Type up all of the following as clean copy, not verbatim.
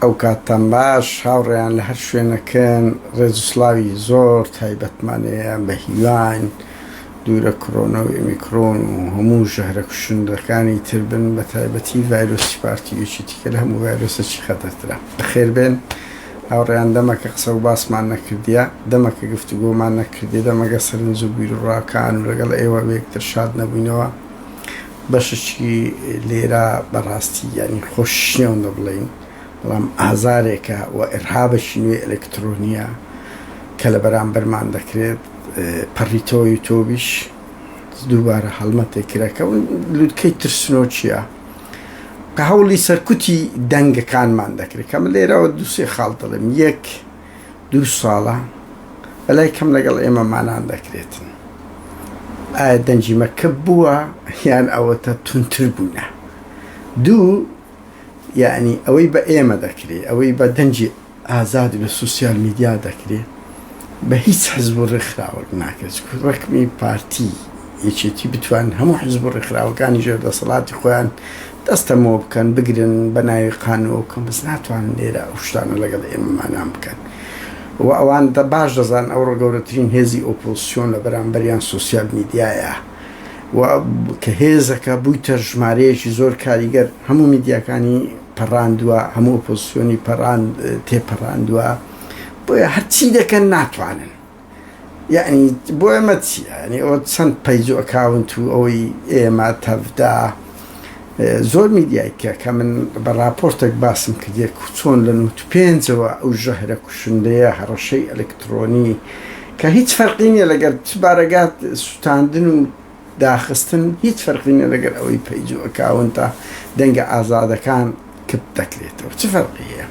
ئەو کاتتان باش هاوڕێیان لە هەر شوێنەکەن ڕێزوسڵاوی زۆر تایبەتمانەیە بە هیوان دوورە کۆرۆنا و ئۆمیکرۆن و هەموو ژەهرە کوشندەکانی تر بن بە تایبەتی ڤایرۆسی پارتیویەکی دیکە لە هەموو ڤایرۆسێکی خەتەرترە. بەخێر بێن هاوڕێیان دەمەکە قسە و باسمان نەکردیە، دەمەکە گفتوگۆمان نەکردی، دەمەگە سەرنج و بیرڕاکان و لەگەڵ ئێوە بەیەکتر شاد نەبووینەوە. بەشێکی لێرە بەڕاستی ینی خۆشیەوە بڵین، بەڵام ئازارێکە و ئێرهابەشی نوێ ئەلکترۆنیە کە لە بەرامبەرمان دەکرێت پەڕیتەوە یوتۆبیش دووبارە هەڵمەتێکرەکە و لووتکەی ترسنۆ چییە؟ کە هەوڵی سەرکوتی دەنگەکانمان دەکرێت کەم لێرەوە دووسێ خاڵ دەڵێم 1-2 ساڵە بەلای کەم لەگەڵ ئێمەمانان دەکرێتن. ئایا دەنجی مەکتەب بووە یان ئەوەتە تونتر بوونە؟ دوو یعنی ئەوەی بە ئێمە دەکرێت، ئەوەی بە دەنجی ئازادی لە سوسیال میدیا دەکرێت بە هیچ حزب و ڕێکخراوەک ناکرێت. ڕێکمی پارتی یەکێتی بتوان هەموو حزب و ڕێکخراوەکانی ژێردەسەڵاتی خۆیان دەستەمەوە بکەن بگرن بە ناوی قانونەوە بکەن، بەس ناتوانن لێرە ئەو شتانە لەگەڵ ئێمەمانان بکەن. و ئەوان باش دەزان ئەوڕۆ گەورەترین هێزی ئۆپۆزیسیۆن لە بەرامبەریان سوسیال میدیایە و کە هێزەکە بوویتە ژمارەیەکی زۆر کاریگەر هەموو میدیاکانی پەڕاندووە، هەموو ئۆپۆزیسیۆنی تێپەڕاندووە، بۆیە هەرچی دەکەن ناتوانن. یعنی بۆ ئێمە چیە؟ ینی ئەوە چەند پەیج و ئەکاونت و ئەوەی ئێمە تەفدا زۆر میدیایکە کە من بە راپۆرتێک باسم کردێک چۆن لە 95ەوە ئەو ژەهرە کوشندەیە هەڕەشەی ئەلکترۆنی کە هیچ فەرقی نییە لەگەر بارەگات سوتاندن و داخستن، هیچ فەرقی نییە لەگەر ئەوەی پەیج و ئەکاونتە دەنگە ئازادەکان کپ دەکرێتەوە، چ فەرقی هەیە؟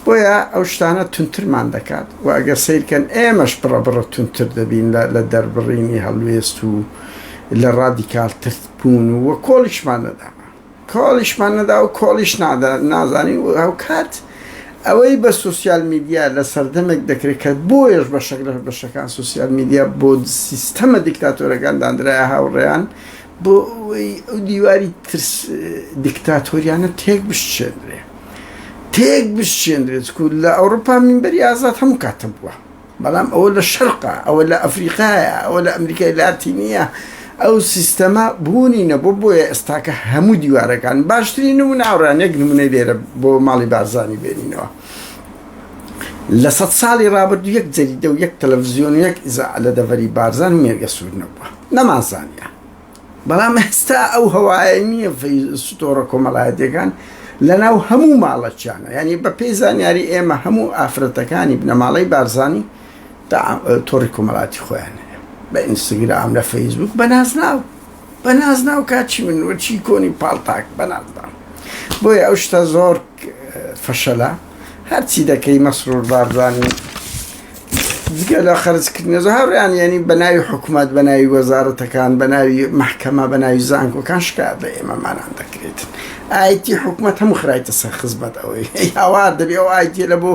بۆیە ئەو شتانە تونترمان دەکات و ئەگەر سیرکەن ئێمەش بڕە تونتر دەبین لە دەربڕینی هەڵوێست و لە ڕادیکالتر بوون و کۆڵیشمان نەدا و کۆڵیش نازانی و ئەو کات ئەوەی بە سوسیال میدیا لە سەردەمێک دەکرێت کە بۆیش بە شەکل بەشەکان سوسیال میدیا بۆ سیستەمە دیکتاتۆرەکان دانرایە هاوڕێیان بۆ ئەو دیواری ترس دیکتاتۆریانە تێک بشێندرێت و لە ئەوروپا منبەری ئازاد هەموو کاتە بووە، بەڵام ئەوە لە شەرقە، ئەوە لە ئەفریقایە، ئەوە لە ئەمریکای لاتینیە، ئەو سیستەمە بوونینە بۆیە ئێستاکە هەموو دیوارەکان باشترین نمونە ئاوڕان یەک نمونەی لێرە بۆ ماڵی بارزانی بێنینەوە. لە 100 ساڵی ڕابردوو یەک جەریدە و یەک تەلەڤیزیۆن و یەک ئیزاع لە دەڤەری بارزان و مێرگە سوور نەبووە، نەمازانیە. بەڵام هەستا ئەو هەوایە نییە ستۆڕە کۆمەڵایەتیەکان لەناو هەموو ماڵەچیانە، ینی بە پێی زانیاری ئێمە هەموو ئافرەتەکانی بنەماڵەی بارزانی تۆڕی کۆمەڵاتی خۆیان هەیە بە ئینستاگرام لە فەیسبوک بە نازناو کاچی من وەچی کۆنی پاڵتاک بە نازناو. بۆیە ئەو شتە زۆر فەشەلە، هەرچی دەکەی مەسرور بارزانی جگە لە خەرجکردنە زۆر هاوڕێیان ینی بە ناوی حکوومەت، بە ناوی وەزارەتەکان، بە ناوی مەحکەمە، بە ناوی زانکۆکان شکات لە ئێمەمانان دەکرێتن. ئایتی حکوومەت هەموو خرایتە سەر خزمەت ئەوەی هاوار دەبێ ئەو ئایتیە لە بۆ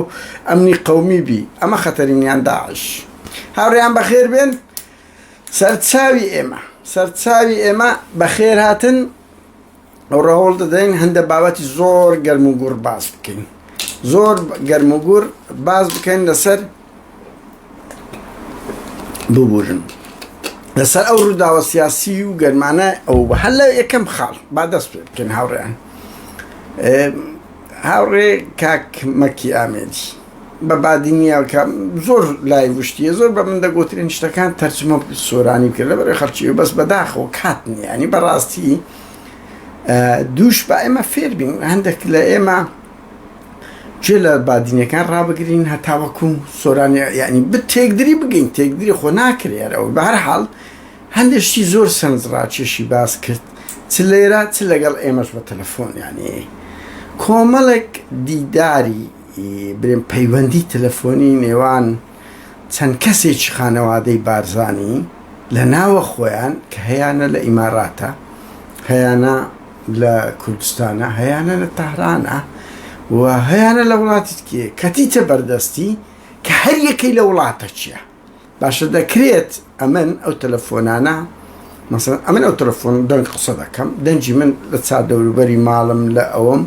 ئەمنی قەومی بی، ئەمە خەتەرینیان داعش. هاوڕێیان بەخێر بێن، سەرچاوی ئێمە بەخێر هاتن، ئەو ڕەهۆڵ دەدەین هەندە بابەتی زۆر گەرم و گوڕ باز بکەین، زۆر گەرم و گوڕ باز بکەین لەسەر ببورن لەسەر ئەو ڕووداوە سیاسی و گەرمانە ئەو بە هەر لە یەکەم خاڵ با دەست پێ بکەین. هاوڕێ کاک مەکی ئامێدی بە بادینیە کە زۆر لای وشتیە، زۆر بە من دەگوترێن شتەکان تەرجمە سۆرانی بکرد لە بەرەی خەڵکی و بەس بەداخەوە کات نییە، ینی بەڕاستی دووش بە ئێمە فێر بین، هەندێک لە ئێمە جێ لە بادینەکان ڕابگرین هەتاوەکو سۆرانی ینی تێکدری بگەین، تێکدری خۆ ناکرێرەوە. بە هەر حاڵ هەندێشتی زۆر سەرنجڕاکێشی باس کرد، چ لێرە چ لەگەڵ ئێمەش بە تەلەفۆن، ینی کۆمەڵێک دیداری برێن پەیوەندی تەلەفۆنی نێوان چەند کەسێکی خانەوادەی بارزانی لە ناوە خۆیان کە هەیانە لە ئیماراتە، هەیانە لە کوردستانە، هەیانە لە تەهرانە و هەیانە لە وڵاتی تکیە کەتیتە بەردەستی کە هەر یەکەی لە وڵاتە چییە. باشە دەکرێت ئەمن ئەو تەلەفۆنانە مثلا ئەمن ئەو تەلەفۆن دەنگ قسە دەکەم، دەنجی من لە چا دەوروبەری ماڵم لە ئەوەم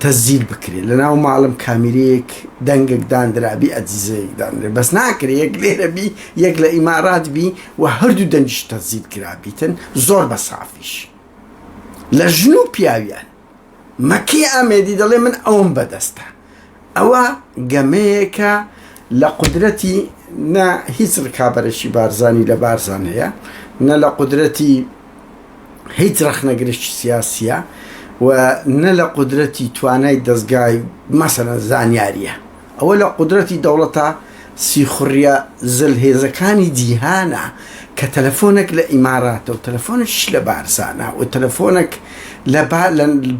تەزیل بکرێت لە ناو ماڵم کامیرەیەک دەنگێک دانرابی ئەجیزەیەک دانرێ بەس ناکرێت یەک لێرە بی یەک لە ئیمارات بی و هەردوو دەنجش تەزیل کرابیتن زۆر بە سافیش لە ژن و پیاویان مەکەی ئامێدی دەڵێ من ئەوم بەدەستە ئەوە گەمەیەکە لە قودرەتی نە هیچ ڕکابەرەشی بارزانی لە بارزان هەیە نە لە قودرەتی هیچ ڕەخنەگرێکی سیاسیە و نە لە قودرەتی توانای دەستگای مەسەلەن زانیاریە ئەوە لە قودرەتی دەوڵەتە سیخوڕیە زلهێزەکانی جیهانە کە تەلەفۆنێک لە ئیماراتە و تەلەفۆنش لە بارزانە و تەلەفۆنێک لە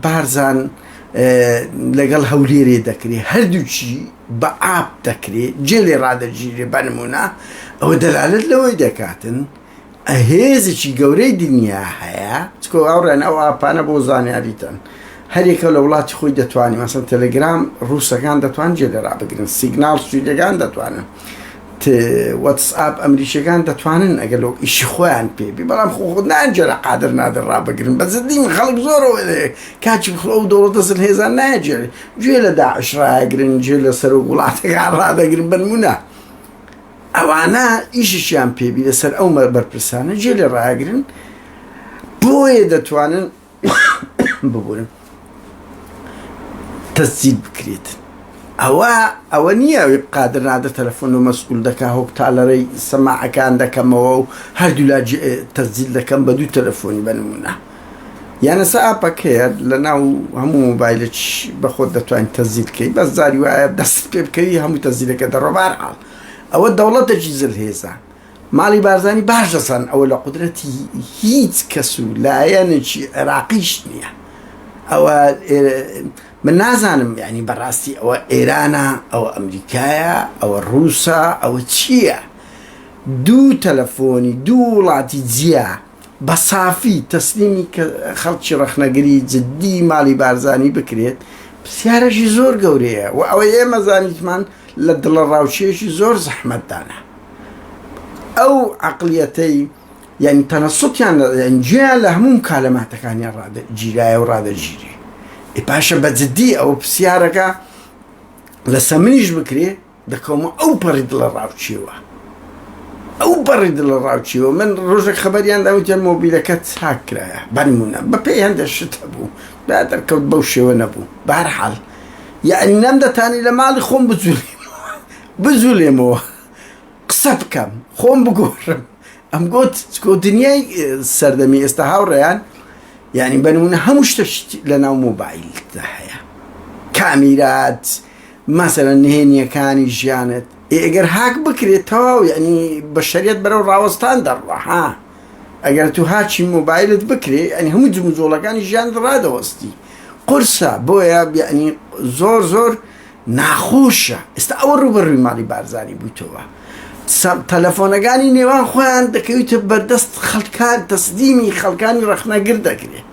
بارزان لەگەڵ هەولێرێ دەکرێت هەردووچی بە ئاپ دەکرێت جێلێ ڕادەگیرێ بەنمونە ئەوە دەلالت لەوەی دەکاتن هێزێکی گەورەی دنیا هەیە چکۆ ئەوڕێن ئەو ئاپانە بۆ زانیاریتن هەرێکە لە وڵاتی خۆی دەتوانانی مەسەن تەلەگرام ڕووسەکان دەتوان جێلێ ڕابگرن سیگنال سویدەکان دەتوانن واتسئاپ ئەمریکیەکان دەتوانن ئەگەر لەو ئیشی خۆیان پێبی بەڵام خۆ نانجێرە قادر نادر ڕابگرن بە زەدی من خەڵک زۆرەوە کاچی ئەو دەوڵەتە زلهێزان ناجێرێ گوێ لە داعش ڕاگرن گوێ لە سەر و وڵاتەکان ڕادەگرن بنمونە ئەوانە ئیشیشیان پێبی لەسەر ئەو بەرپرسانە گوێ لێ ڕاگرن بۆیە دەتوانن ببورن تەسجیل بکرێت ئەوە نییە قادر نادر تەلەفۆن و مەسئول دەکا هۆپتالەرەی سەماعەکان دەکەمەوە و هەردوو لا تەسجیل دەکەم بە دوو تەلەفۆنی بنمونە یانەسە ئاپەک هەیە لە ناو هەموو مۆبایلێک بەخۆت دەتوانین تەسجیل بکەیت بەس زاری وایە دەست پێ بکەوی هەموو تەسجیلەکە دەڕۆ بەرحاڵ ئەوە دەوڵەتێکی زلهێزە ماڵی بارزانی باش دەسان ئەوە لە قودرەتی هیچ کەس و لایەنێکی عێراقیش نییە ئەوە من نازانم یعنی بەڕاستی ئەوە ئێرانە ئەوە ئەمریکایە ئەوە ڕووسە ئەوە چییە دوو تەلەفۆنی دوو وڵاتی جیا بە سافی تەسلیمی کە خەڵکی ڕەخنەگری جددی ماڵی بارزانی بکرێت پرسیارەشی زۆر گەورەیە و ئەوە ئێمە زانیتمان لە دڵە ڕاوچێشی زۆر زەحمەتدانە ئەو عەقلیەتەی یعنی تەنەسوتیان گوێیان لە هەموو کالەماتەکانیان ڕادەگیرایە و ڕادەگیرێ پاشە بە جددی ئەو پرسیارەکە لە سەمنیش بکرێ دەکەمە ئەو پەڕی دڵە ڕاوچیەوە ئەو پەڕی دڵە ڕاوچیەوە من ڕۆژێک خەبەریان داوتیان مۆبیلەکە چاک کرایە بەنمونە بە پێی هەندە شت هەبوو دەرکەوت بەو شێوە نەبوو بەهەرحاڵ یعنی نەمدەتانی لە ماڵی خۆم بزولێمەوە قسە بکەم خۆم بگۆڕم ئەم گوت دنیای سەردەمی ئێستا هاوڕێیان یعنی بنمونە هەموو شتە لە ناو مۆبایلدا هەیە کامیرات مەسەلەن نهێنیەکانی ژیانت ئەگەر هاک بکرێت تەواو یعنی بە شەریەت بەرەو ڕاوەستان دەڕوا ها ئەگەر تو هاچی مۆبایلت بکرێ ئەنی هەموو جموزۆڵەکانی ژیانت ڕادەوەستی قورسە بۆیە یعنی زۆر ناخۆشە ئێستا ئەوە ڕوبەڕووی ماڵی بارزانی بوویتەوە تەلەفۆنەکانی نێوان خۆیان دەکەویتە بەردەست خەڵکان تەسلیمی خەڵکانی ڕەخنەگر دەکرێت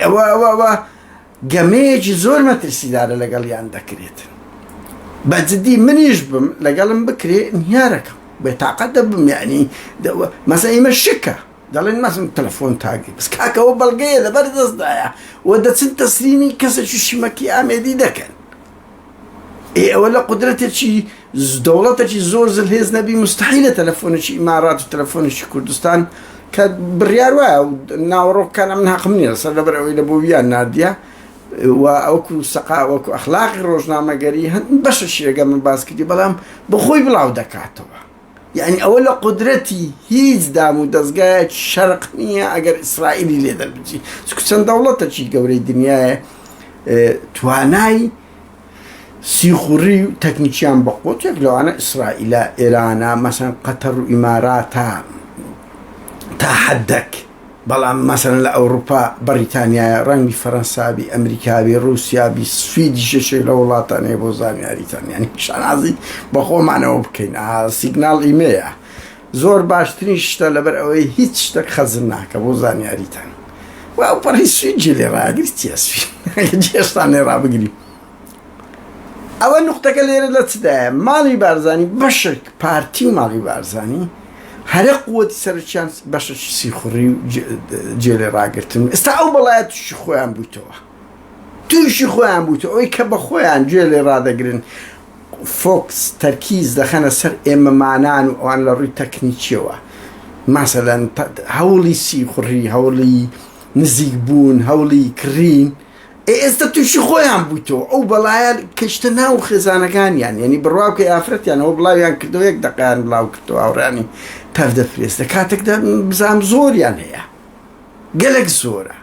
ئەوە گەمەیەکی زۆر مەترسیدارە لەگەڵیان دەکرێت بە جددی منیش بم لەگەڵم بکرێ نیارەکەم بێتاقەت دەبم یعنی مەسە ئێمە شکە دەڵێن مەسم تەلەفۆن تاگی بس کاکەوە بەڵگەیە لەبەر دەستدایە و دەچن تەسلیمی کەسێکی شیمەکی ئامێدی دەکەن ئەوە لە قودرەتێکی دەوڵەتێکی زۆر زلهێز نەبی مستحیلە تەلەفۆنێکی ئیمارات و تەلەفۆنێکی کوردستان کە بڕیار وایە و ناوەڕۆکانە من حەقم نییە لەسەر لەبەر ئەوەی لە بۆویان نادیە و ئەوکو سەقا وەکو ئەخلاقی ڕۆژنامەگەری هەند بەشەشی ێگە من باس کردی بەڵام بەخۆی بڵاو دەکاتەوە یعنی ئەوە لە قودرەتی هیچ دام و دەستگایەکی شەرق نییە ئەگەر ئیسرائیلی لێ دەربچی چەند دەوڵەتێکی گەورەی دنیاە توانای سیخوڕی و تەکنیکیان بە قوتێک لەوانە ئیسرائیلە ئێرانە مەسەن قەتەر و ئیماراتە تا حەدەک بەڵام مەسەن لە ئەوروپا بەریتانیایە ڕەنگی فەرەنسابی ئەمریکاوی ڕووسیابی سویدی شەشێک لە وڵاتانەیە بۆ زانیاریتان یعنی شانازی بە خۆمانەوە بکەین سیگنال ئیمەیە زۆر باشترین شتە لەبەر ئەوەی هیچ شتێک خەزم ناکە بۆ زانیاریتان و ئەو پەڕی سویدجی لێ ڕاگریت چیە سوید جێشتان لێ ڕابگری ئەوە نقطەکە لێرە لە چدایە ماڵی بارزانی بەشێک پارتی و ماڵی بارزانی هەرە قووەتی سەرچیان بەشێکی سیخوڕی و جێلێ ڕاگرتن ئێستا ئەو بەڵایەتیشی خۆیان بوویتەوە تووشی خۆیان بووتە ئەوەی کە بە خۆیان گوێ لێ ڕادەگرن فۆکس تەرکیز دەخەنە سەر ئێمەمانان و ئەوان لە ڕووی تەکنیکیەوە مەسەلەن هەوڵی سیخوڕی هەوڵی نزیک بوون هەوڵی کڕین ئێستا تووشی خۆیان بوویتەوە ئەو بەڵایە کەشتە ناو خێزانەکانیان یعنی بڕواکە ئافرەتیانەوە بڵاویان کردەوە یەک دەقیان بڵاو کردەوە ئاوڕانی پەردە فرێستە کاتێکدا بزانام زۆریان هەیە گەلێک زۆرە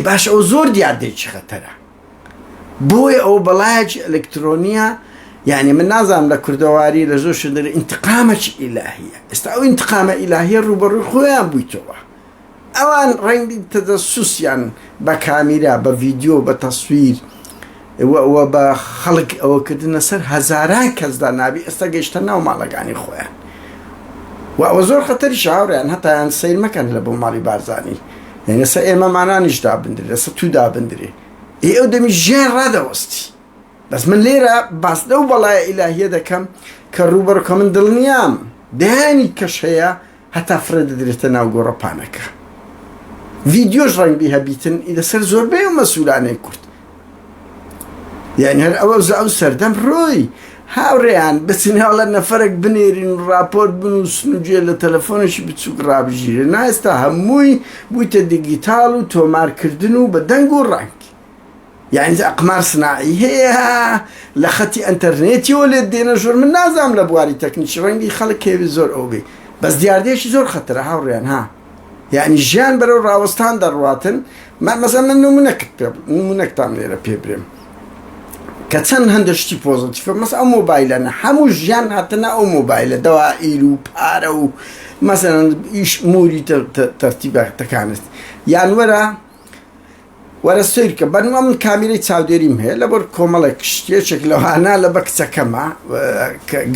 باش ئەو زۆر دیاردێکی خەتەرە بۆیە ئەو بەڵایەکی ئەلکترۆنیە یعنی من نازانم لە کوردەواری لە زۆر شدەرە ئینتقامەکی ئیلاهیە ئێستا ئەو ئینتقامە ئیلاهیە ڕوبەڕووی خۆیان بوویتەوە ئەوان ڕەنگی تەجەسوسیان بە کامیرا بە ڤیدیۆ بە تەسویر و بە خەڵک ئەوەکردنە سەر هەزاران کەسدا نابی ئێستا گەیشتە ناو ماڵەکانی خۆیان و ئەوە زۆر خەتەری شاوڕیان هەتایان سیر مەکەن لە بۆ ماڵی بارزانی یعنی ئێستا ئێمەمانانیش دابندرێ ئێستا تو دابندرێ ئەو دەمی ژیان ڕادەوەستی بەس من لێرە باس لەو بەڵایە ئیلاهیە دەکەم کە ڕوبەڕکە من دڵنیام دەیانی کەش هەیە هەتا فرە دەدرێتە ناو گۆڕەپانەکە ڤیدیۆش ڕەنگی هەبیتن لەسەر زۆربەی و مەسوولانەی کورد یعنی هەر ئەو سەردەم ڕۆی هاوڕێیان بچنهاڵە نەفەرێک بنێرین و راپۆرت بنووسن و گوێ لە تەلەفۆنێکی بچووک ڕابژیرە نایستا هەمووی بوویتە دیگیتاڵ و تۆمارکردن و بە دەنگ و ڕەنگ یعنی ئەقمار سناعی هەیە لە خەتی ئەنتەرنێتیەوە لێت دێنە ژۆر من نازانم لە بواری تەکنیکی ڕەنگی خەڵک کێوی زۆر ئەو بێ بەس دیاردێکی زۆر خەتەرە هاوڕێیان ها یعنی ژیان بەرەو ڕاوەستان دەڕواتن مەسەڵەن من نمونەکتان لێرە پێ برێم کە چەند هەندێک شتی پۆزتیڤە مەسەڵەن ئەو مۆبایلەنە هەموو ژیان هاتنە ئەو مۆبایلە دەوائیل و پارە و مەسەڵەن ئیش موری تەرتیبەکانت یان وەرە سیرکە بەنوە من کامیرەی چاودێریم هەیە لە بۆر کۆمەڵێک شتێکێک لەوانە لە بە کچەکەمە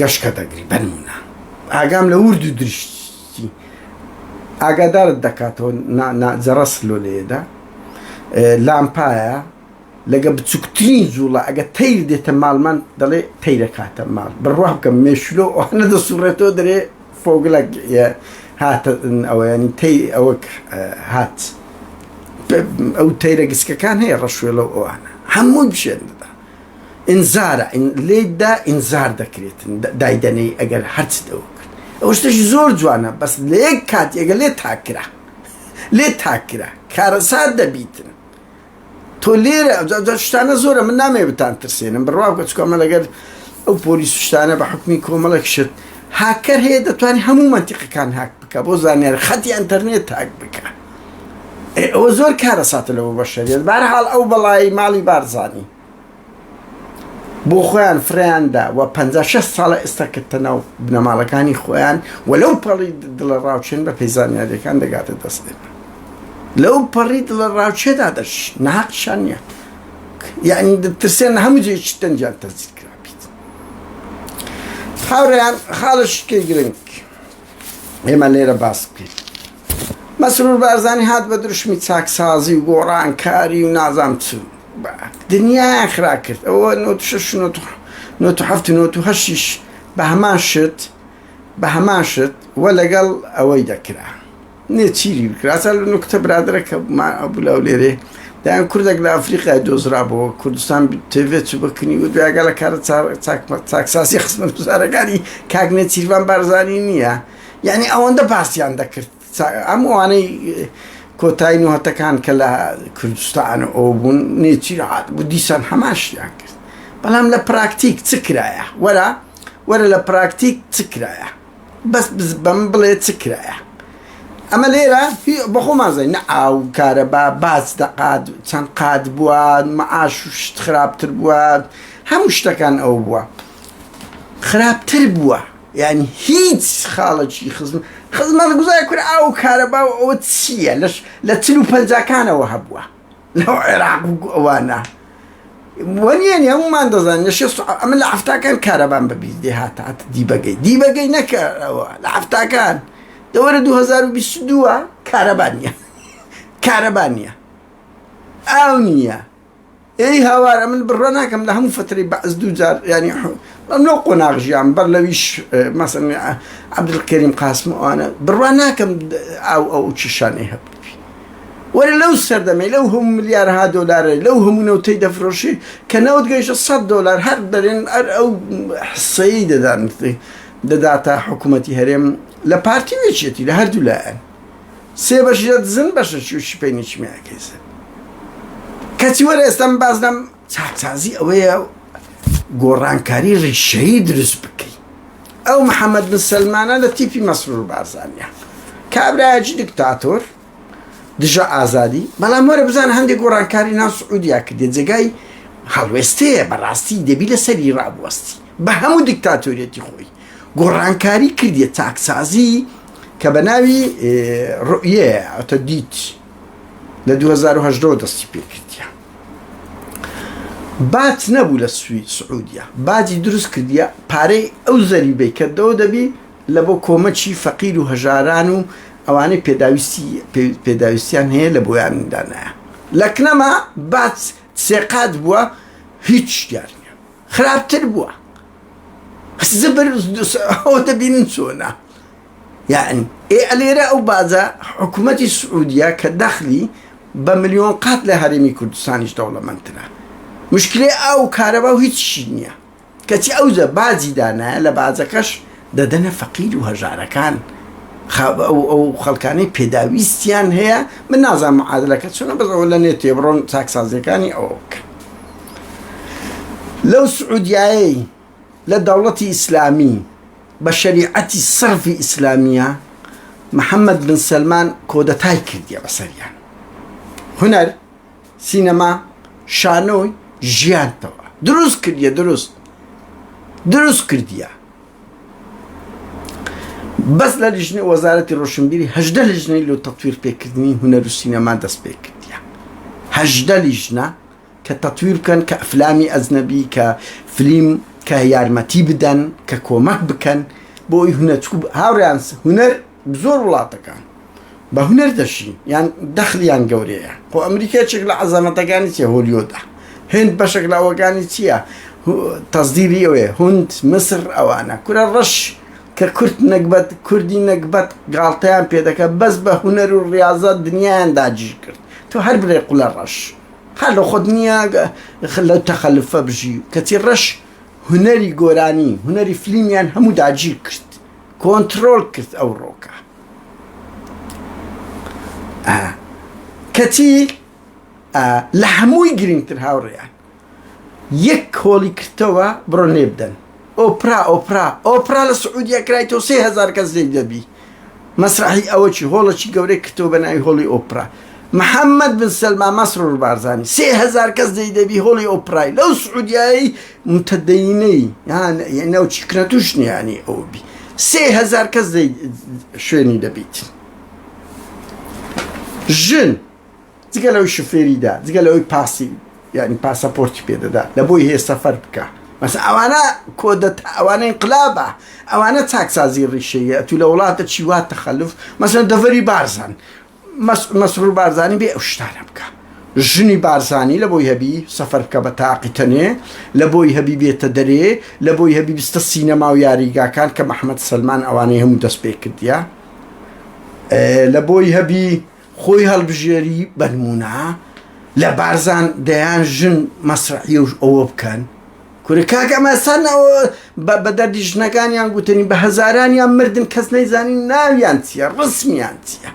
گەشتکە دەگری بەنمونە ئاگام لە ورد و دریشتی ئاگادارت دەکاتەوە جەڕەس لۆ لێدا لامپایە لەگە بچووکترین زوڵە ئەگە تەیر دێتە ماڵمان دەڵێ تەیرەکاتە ماڵ بڕوا بکەم مێشولۆ ئەوانە دەسوڕێتەوە دەرێ فۆگلەک هاتە ئەوەیانی تەی ئەوەک هات ئەو تەیرە گسکەکان هەیە ڕەشوێ لەو ئەوانە هەمووی بشێندا ئینزارە لێدا ئینزار دەکرێتن دایدەنەی ئەگەر هەرچ دەوە کرد ئەو شتێکی زۆر جوانە بەس لە یەک کات ئەگە لێ تاکرا کارەسات دەبیتن تۆ لێرە شتانە زۆرە من نامێ بتان ترسێنم بڕوا بکە چکۆمە لەگەر ئەو پۆلیس شتانە بە حکمی کۆمەڵێک شت هاکەر هەیە دەتوانانی هەموو منتیقەکان هاک بکە بۆ زانیار خەتی ئەنتەرنێت هاک بکە ئەوە زۆر کارەساتە لەوە بەشەریت بەرحاڵ ئەو بەڵایی ماڵی بارزانی بۆ خۆیان فریاندا و 56 ساڵە ئێستا کردتە ناو بنەماڵەکانی خۆیان و لەو پەڕی دڵە ڕاوچێن بە پەیزانیاریەکان دەگاتە دەستێن لەو پەڕی دڵە ڕاوچێدا دەش ناقشان نییە یعنی دەترسێن هەموو جێکی دەنجیان تەزیل کرابیت هاوڕێیان خاڵشکەی گرنگ ئێمە لێرە باس بکەین مەسرور بارزانی هات بە دروشمی چاکسازی و گۆڕانکاری و نازام چوو دنیا خرا کرد ئەوە 96 بە هەمان شت وە لەگەڵ ئەوەی دەکرا نێچیری بکراسە لە نوکتە برادرەکە بوو لەو لێرێ دایان کوردێک لە ئەفریقای دۆزرابەوە کوردستان تێڤێ چوو بکنی و دوایگە لە کارە چاکساسی خزمەت گوزارەکانی کاک نێچیروان بارزانی نییە یعنی ئەوەندە باسییان دەکرد ئەموانەی کۆتایی نوهەتەکان کە لە کوردستانە ئەو بوون نێچیرات بوو دیسان هەماشیان کرد بەڵام لە پراکتیک چ کرایە وەرە لە پراکتیک چ کرایە بەس بەم بڵێ چ کرایە ئەمە لێرە بەخۆمان زای نە ئاو کارەبا باز دەقات چەند قات بووە مەعاش و شت خراپتر بووە هەموو شتەکان ئەو بووە خراپتر بووە یعنی هیچ خاڵەکی خزمەت گوزای کورد ئاو کارەبا و ئەوە چییە لە 50 هەبووە لەو عێراق ئەوانە وەنیێنی هەمومان دەزانین ئەمە لە هەفتاکان کارەبان بەبیست دێهاتە دیبەگەی نەکەرەوە لە هەفتاکان دەوەرە 2022 کارەبان نییە ئاو نییە ئەی هاوارە من بڕۆ ناکەم لە هەموو فترەی بەعز دووجار ینی لەو قۆناغژیان بەر لەویش مەسەڵەن عەبدولکەریم قاسم ئەوانە بڕوا ناکەم ئەو چشانەی هەبووی وەرە لەو سەردەمەی لەو هەموو ملیارها دۆلارە لەو هەموو نەوتەی دەفرۆشی کە نەوت گەیشتە $100 هەر دەرێن ئەو حسەیی دەداتە حکوومەتی هەرێم لە پارتی وێچێتی لە هەردوو لایەن سێ بەشی دەدزن بەشەشی و شپەی نیچمیاکەیزن کەچی وەرە ئێستا بازنام چاکسازی ئەوەیە گۆڕانکاری ڕیشەیی دروست بکەی ئەو محەممەد بن سەلمانە لە تیپی مەسرور بارزانیە کابراایەکی دکتاتۆر دژە ئازادی بەڵام وەرە بزانە هەندێک گۆڕانکاری ناو سعودیا کردێ جێگای هەڵوێستەیە بەڕاستی دەبی لە سەری ڕابوەستی بە هەموو دیکتاتۆریەتی خۆی گۆڕانکاری کردێ چاکسازی کە بە ناوی ڕوئیە ئەوتە دیت لە 2010 دەستی پێکردیە بات نەبوو لە سعودیا باجی دروست کردیە پارەی ئەو زەریبەی کردەوە دەبی لە بۆ کۆمەچی فەقیر و هەژاران و ئەوانەی پێداویستیان هەیە لە بۆیاندانایە لە کنەما بات سێقات بووە هیچ دیار نییە خراپتر بووە زبر ئەو دەبینن چۆنە یعنی ئەلێرە ئەو بازە حکوومەتی سعودیا کە دەخلی بە ملیۆن قات لە هەرێمی کوردستانیش دەوڵەمەندترە مشکلێ ئەو کارەبا و هیچی نییە کەچی ئەوزە بازی دانایە لە بازەکەش دەدەنە فەقیر و هەژارەکان ئەو خەڵکانەی پێداویستیان هەیە من نازانم معادلەکە چۆنە بەزەوە لە نێت تێبڕۆن چاکسازیەکانی ئەوکە لەو سعودیایی لە دەوڵەتی ئیسلامی بە شەریعەتی سەرفی ئیسلامیە محەممەد بن سەلمان کۆدەتای کردیە بەسەریان هونەر سینەما شانۆی ژیانتەوە دروست کردیە دروست کردیە بەس لە لیژنەی وەزارەتی ڕۆشنبیری 18 لیژنەی لۆ تەطویر پێکردنی هونەر و سینەما دەست پێ کردیە 18 لیژنە کە تەطویر بکەن کە ئەفلامی ئەزنەبی کە فلیم کە یارمەتی بدەن کە کۆمەک بکەن بۆی هونەرچوو هاوڕیان هونەر زۆر وڵاتەکان بە هونەر دەشین یان دەخلیان گەورەیە خۆ ئەمریکایەک لە عەزەمەتەکانی چیە هۆلیۆدا هند بەشێک لە ئەوەکانی چییە تەزدیری ئەوەیە هوند مسر ئەوانە کورە ڕەش کە کورد نەکبەت کوردی نەکبەت گاڵتەیان پێدەکە بەس بە هونەر و ڕاضە دنیایان داگیر کرد تۆ هەر برێ قوڵە ڕەش هەر لە خۆت نییە لەو تەخەلفە بژی کەچی ڕەش هونەری گۆرانی هونەری فلیمیان هەموو داگیر کرد کۆنتڕۆل کرد ئەو ڕۆکە کەچی لە هەمووی گرنگتر هاوڕێیان یەک کۆڵی کردەوە بڕۆ نێ بدەن ئۆپرا لە سعودیا کرایتەوە 3000 کەس دەی دەبی مەسرحی ئەوە چی هۆڵەکی گەورەی کردەوە بە ناوی هۆڵی ئۆپرا محەممەد بن سەلمان مەسرور بارزانی 3000 کەس دەی دەبی هۆڵی ئۆپرای لەو سعودیایی متەدەینەی یانەوە چیکنە توش نیانی ئەو بی 3000 کەس شوێنی دەبیت ژن جگە لەوەی شوفێریدا جگە لەوەی پاسی یعنی پاسەپۆرتی پێدەدا لە بۆی هەیە سەفەر بکە مەسە ئەوانە کۆدەت ئەوانە انقلابە ئەوانە چاکسازی ڕیشەیە تو لە وڵاتە چیوات تەخەلف مەسەن دەڤەری بارزان مەسرور بارزانی بێ ئەو شتانە بکە ژنی بارزانی لە بۆی هەبی سەفەر بکە بە تاقی تەنێ لە بۆی هەبی بێتە دەرێ لە بۆی هەبی بستە سینەما و یاریگاکان کە محەممەد سەلمان ئەوانەی هەموو دەست پێ کردیە لە بۆی هەبی خۆی هەڵبژێری بەنمونە لە بارزان دەیان ژن مەسرحی و ئەوە بکەن کورە کاکە مەسانەوە بە دەردی ژنەکانیان گوتنی بە هەزارانیان مردن کەس نەیزانی ناویان چییە ڕسمیان چییە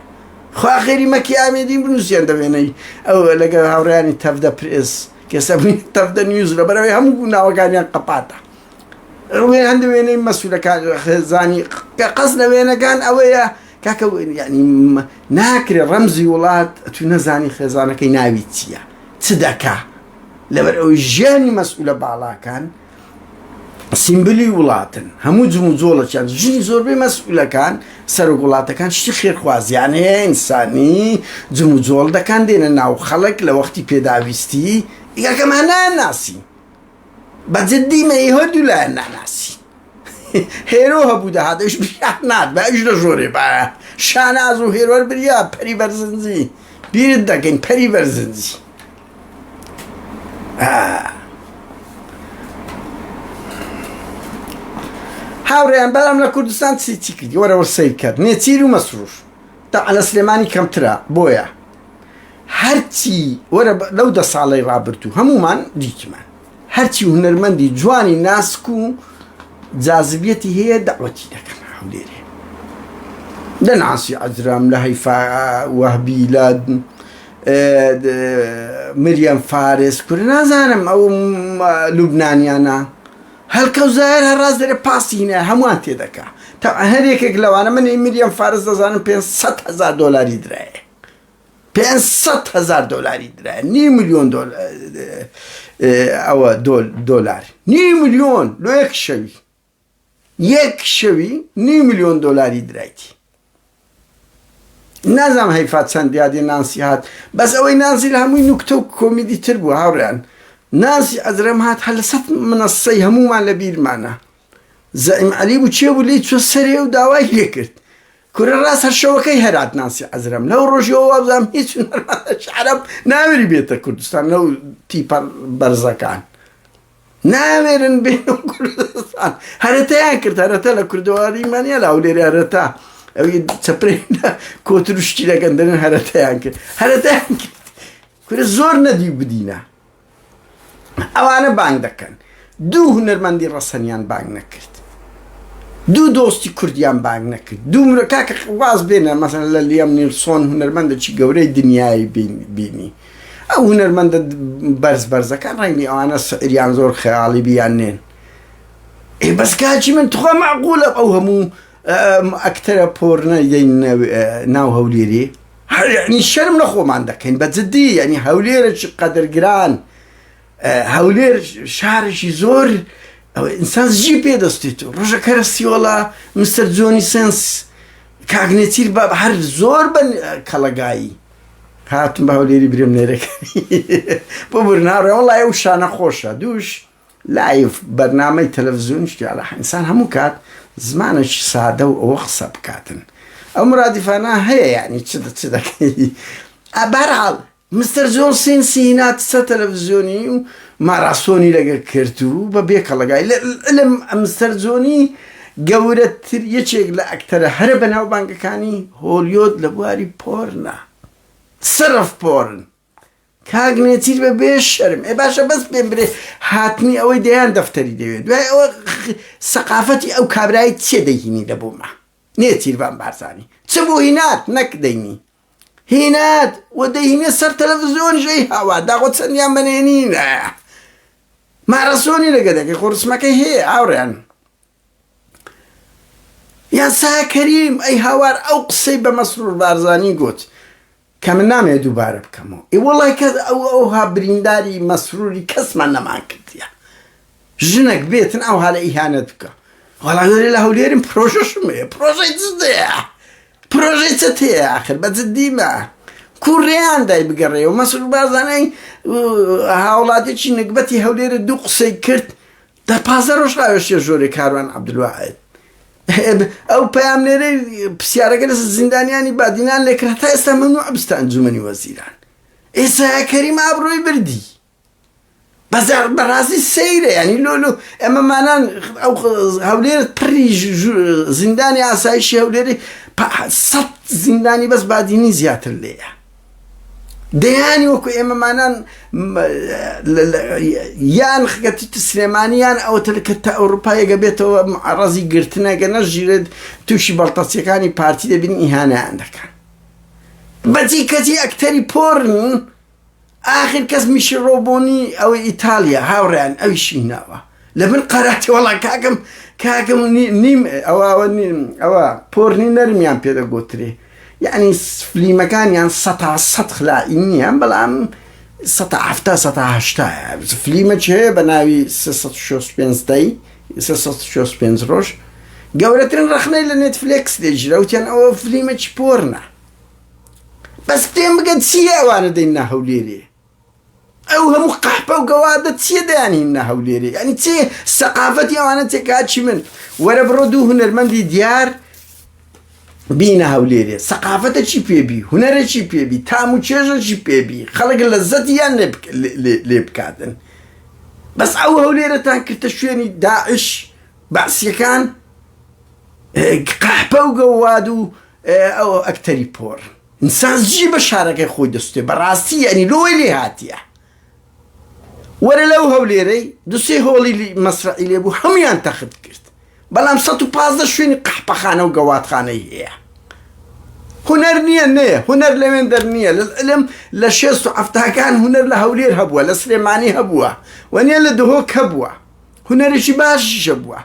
خوا خێری مەکی ئامێدی بنووسیان دەبێنەی ئەو لەگەڵ هاوڕیانی تەفدە پرس کەسە تەفدە نیوز لە بەرەوەی هەموو ناوەکانیان قەپاتە ڕوێ هەندە وێنەی مەسوولەکان خێزانی کە قەس لە وێنەکان ئەوەیە کاکە ینی ناکرێ ڕەمزی وڵات تو نەزانی خێزانەکەی ناوی چییە چ دەکا لەبەر ئەوی ژیانی مەسئولە باڵاکان سیمبلی وڵاتن هەموو جم و جۆڵەکیان ژنی زۆربەی مەسئولەکان سەرۆک وڵاتەکان شتی خێرخوازیانەیە ئینسانی جم و جۆڵ دەکان دێنە ناو خەڵک لە وەختی پێداویستی ئیگەکەمان ناناسی بەجددی مەی هەردوو لایەن ناناسی هێرۆ هەبوو دەهاتەویش بیان نات بە ئەوش لە ژۆرێ باە شاناز و هێرۆر بریا پەری بەرزنجی بیرت دەکەین پەری بەرزنجی هاوڕێیان بەڵام لە کوردستان چی کردی وەرەوە سەیر کرد نێچیر و مەسرور تا لە سلێمانی کەمترە بۆیە هەرچی وەرە لەو 10 ساڵی ڕابردوو هەمومان دیکمان هەرچی هونەرمەندی جوانی ناسک و جاذبیەتی هەیە دەعوەتی دەکەن هەولێرێ لە ناسی عەزرام لە هەیفا وەهبی لە مریەم فارس کورە نازانم ئەو لوبنانیانە هەڵکەوزایەر هەڕاز دەرێ پاسی هینە هەمووان تێدەکا تا هەرێکێک لەوانە من مریەم فارس دەزانم 500,000 دۆلاری درایە 500,000 دۆلاری درایە $500,000 ئەوە دۆلار $500,000 لۆ یەک شەوی $500,000 دۆلاری درایتی نازام هەیفا چەند یادی نانسی هات بەس ئەوەی نانسی لە هەمووی نوکتە و کۆمیدی تر بوو هاوڕێیان نانسی عەزرام هات هەر لە 100 منەسەی هەموومان لە بیرمانە زەعیم عەلی بوو چێ بوو لێی چوە سەرێ و داوای لێ کرد کورە ڕاست هەر شەوەکەی هەرات نانسی عەزرام لەو ڕۆژەوە وابزانم هیچ شعرە ناوێری بێتە کوردستان لەو تیپە بەرزەکان ناوێرن بێنە کوردستان هەرەتەیان کرد هەرەتە لە کوردەوەریمانە لە هەولێرە هەرەتە ئەوی چەپرێ کۆتر و شتی لەگەندرن هەرەتەیان کرد هەرەتەیان کرد کورە زۆر نەدی بدینە ئەوانە بانگ دەکەن دوو هونەرمەندی ڕەسەنیان بانگ نەکرد دوو دۆستی کوردیان بانگ نەکرد دوو مرە کاکە واز بێنە مەسەن لە لیام نیلسۆن هونەرمەندێکی گەورەی دنیای بینی ئەو هونەرمەندە بەرزەکان ڕەنگی ئەوانە سعریان زۆر خەیاڵی بیان نێن بەس کاچی من تخوا معقولە ئەو هەموو ئەکتەرە پۆرنە دەین ناو هەولێرێ یعنی شەرم لە خۆمان دەکەین بە جددی یعنی هەولێرە قەدرگران هەولێر شارێکی زۆر ئینسان زیی پێدەستێت و ڕۆژەکە رەسیۆڵە مستەر جۆنی سێنس کاگنێتیر بە هەر زۆر بن کەڵەگایی هاتم بە هەولێری برێم نێرەکەی بۆ برناڕێ وەڵای ئەو شانە خۆشە دووش لایف بەرنامەی تەلەڤیزیۆن شتیاڵە ئینسان هەموو کات زمانێکی سادە و ئەوە قسە بکاتن ئەو مرادیفانە هەیە یعنی چ دەکەی بەرحاڵ مستەر جۆن سێنسی هیناتە تەلەڤیزیۆنی و ماراسۆنی لەگەڵ کرد و بە بێ کەڵەگای لە مستەر جۆنی گەورەتر یەکێک لە ئەکتەرە هەرە بەناوبانگەکانی هۆلیۆد لە بواری پۆرنە سرف پۆرن کاگنێتیر بە بێ شەرم باشە بەس پێم برێ هاتنی ئەوەی دەیان دەفتەری دەوێت دوای ئەوە سەقافەتی ئەو کابرایی چێ دەیهینی لە بۆمە نێتیروان بارزانی چ بۆ هینات نەک دەینی هینات و دەیهینێ سەر تەلەڤیزیۆن ژەی هاوا داغۆ چەندیان بەنێنینە مارەسۆنی لەگە دەکەی خۆرسمەکەی هەیە ئاوڕیان یان سا کەریم ئەی هاوار ئەو قسەی بە مەسرور بارزانی گوت کە من نامێ دووبارە بکەمەوە وەڵای کە ئەوها برینداری مەسروری کەسمان نەمان کردیە ژنێک بێتن ئەو هەڵە ئیهانەت بکە وەڵای لە هەولێرم پرۆژەشم هەیە پرۆژەی جدەیە پرۆژەی چەت هەیە ئاخر بە جددیمە کوڕیان دای بگەڕێەوە مەسرور بارزانەی هاوڵاتێکی نەکبەتی هەولێرە دوو قسەی کرد دە 15 ڕۆژ ڕاوێشتە ژۆرێ کاروان عەبدولواحید ئەو پەیامنێرەی پرسیارەکە لە زیندانیانی بادینان لێکرا تا ئێستا مەمنوع بستە ئەنجومەنی وەزیران ئێستا کەریم ئابڕۆی بردی بەڕاستی سەیرە ینی لۆلو ئەمەمانان ئەو هەولێرت پڕی زیندانی ئاسایشی هەولێری 100 زیندانی بەس بادینی زیاتر لێیە دەیانی وەکو ئێمەمانان یان خگەتی سلێمانیان ئەوتر کە تا ئەوروپایەگە بێتەوە ڕەزی گرتنەگە نەژیرێت تووشی بەڵتەچیەکانی پارتی دەبین ئیهانەیان دەکەن بەجی کەسی ئەکتەری پۆرن ئاخر کەس میشی ڕۆبۆنی ئەوە ئیتالیا هاوڕیان ئەویشی ناوە لە بن قەراتی وەڵا کاکەم نیم ئەوە پۆرنی نەرمیان پێدەگۆترێ یعنی فلیمەکانیان 100 خلائی نییە بەڵام 170 فلیمەچ هەیە بە ناوی 365 ڕۆژ گەورەترین ڕەخنەی لە نێتفلێکس دێژرا وتیان ئەوە فلیمەکی پۆرنە بەس پێم بگەن چیە ئەوانە دەینە هەولێرێ ئەو هەموو قەحپە و گەوادە چیە دەیانهینە هەولێرێ ینی چێ سەقافەتی ئەوانە تێکاچی من وەرە بڕۆ دوو هونەرمەندی دیار بینە هەولێرێ سەقافەتە چی پێبی هونەرە چی پێبی تام و چێژە چی پێبی خەڵک لەزەتیان لێ بکاتن بەس ئەو هەولێرەتان کردە شوێنی داعش باسیەکان قەحپە و گەواد و ئەو ئەکتەری پۆر إنسان زجي بشارك خوي دستي براسي يعني لو اللي هاتيه ولا لو هوليري دوسي هولي مسرع اللي أبو هميان تاخد كرت بلام سطو بازا شويني قحبة خانة وقوات خانة هي هنر نية نية هنر لمن در نية للعلم لشيستو عفتها كان هنر لهولير هبوة لسليماني هبوة ونيا لدهوك هبوة هنر شباش شبوة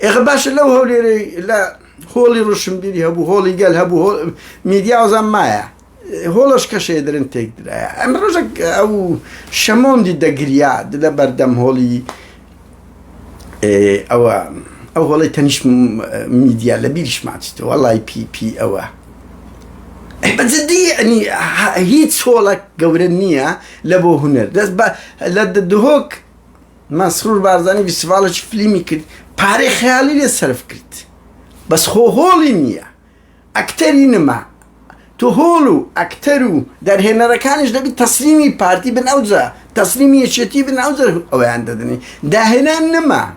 إغباش لو هوليري لا هولي روشنبيري هبو هولي قال هبو ميديا وزن مايا هولش كشي درن تقدر ام رجك او شمون دي دقريا دي بردم هولي او هولي تنش ميديا لبيرش معتشتو والله بي او بس دي يعني هيت هولك قورنية لبو هنر لدهوك مسرور بارزاني بسفالش فيلمي كد باري خيالي لسرف كرت بس هولي نية اكترين ما تو هولو اكترو در هنركانش دبي تسليمي بارتي بن اوزا تسليمي شتي بن اوزا او عندني ده هنا نما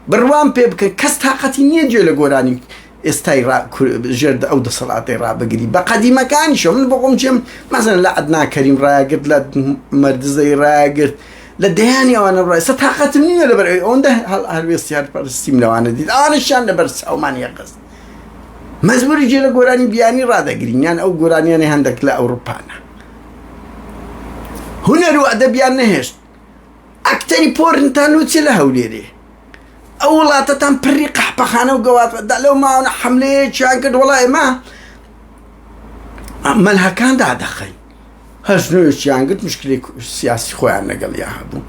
بروان بيبك كس طاقتي نيجي لغوراني استيرا جرد او صلاه را بقري بقدي مكان شو من بقوم جم مثلا لا عدنا كريم راقد لا مرد زي راقد لا دهاني وانا راي طاقتي مني ولا بري اون ده هل بيستيار برستيم لو انا دي انا شان برس او ماني قصد مزبور يجي لقراني بياني رادا قرينيان أو قراني أنا هندك لا أوروبانا هنا رو أدبيان نهشت أكتني بورنتان وتسلا هوليري أولا تتم بريق حبخانة وقوات لو ما أنا حمليت شاكد والله ما مالها كان دا دخل هشنو شاكد مشكلة سياسي خويانا قال يا هبو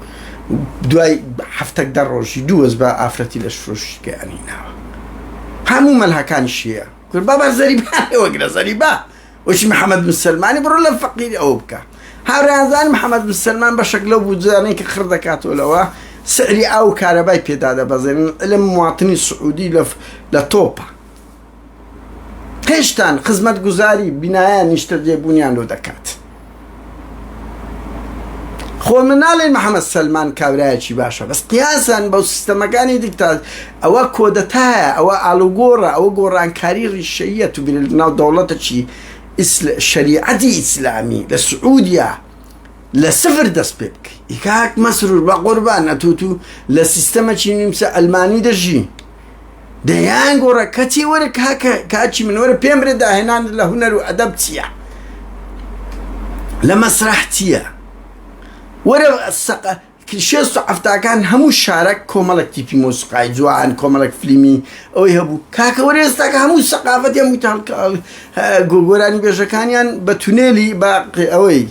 دواي حفتك دروشي دوز با أفرتي لشفروش كأني ناوا همو مالها كان شيء كل بابا زريبان وقرا زريبا وش محمد بن سلمان برو لفقير أوبكا هاورانزان محمد بن سلمان بشكله بوزاني كخردكات ولوا سعري أو كهرباء بيدادا بزين المواطنين السعودي لطوبا هشتان خدمة جزاري بنايان يشتري بنيان لو دكات خو منال محمد سلمان كابرايتشي باشا بس قياسا بو سيستمكاني ديكتات او كودتا او الوغورا او غوران كارير الشيعية تبين دولتشي شريعتي اسلامي للسعودية لسفر دسبك يكاك مسرور بقربان اتوتو لسيستمتشي نمسا الماني درجي ديان غورا كتي ورا كاتشي من ورا بيمر دا هنان لهنر وادبتيا لمسرحتيا ورا السقا كل شيء صعفتا كان همو شارك كومالك تيبي موسيقى جوان كومالك فيلمي او يهبو كاكا ورا استاك همو الثقافة يا متعلق غوراني بيشكانيان بتونيلي باقي اوي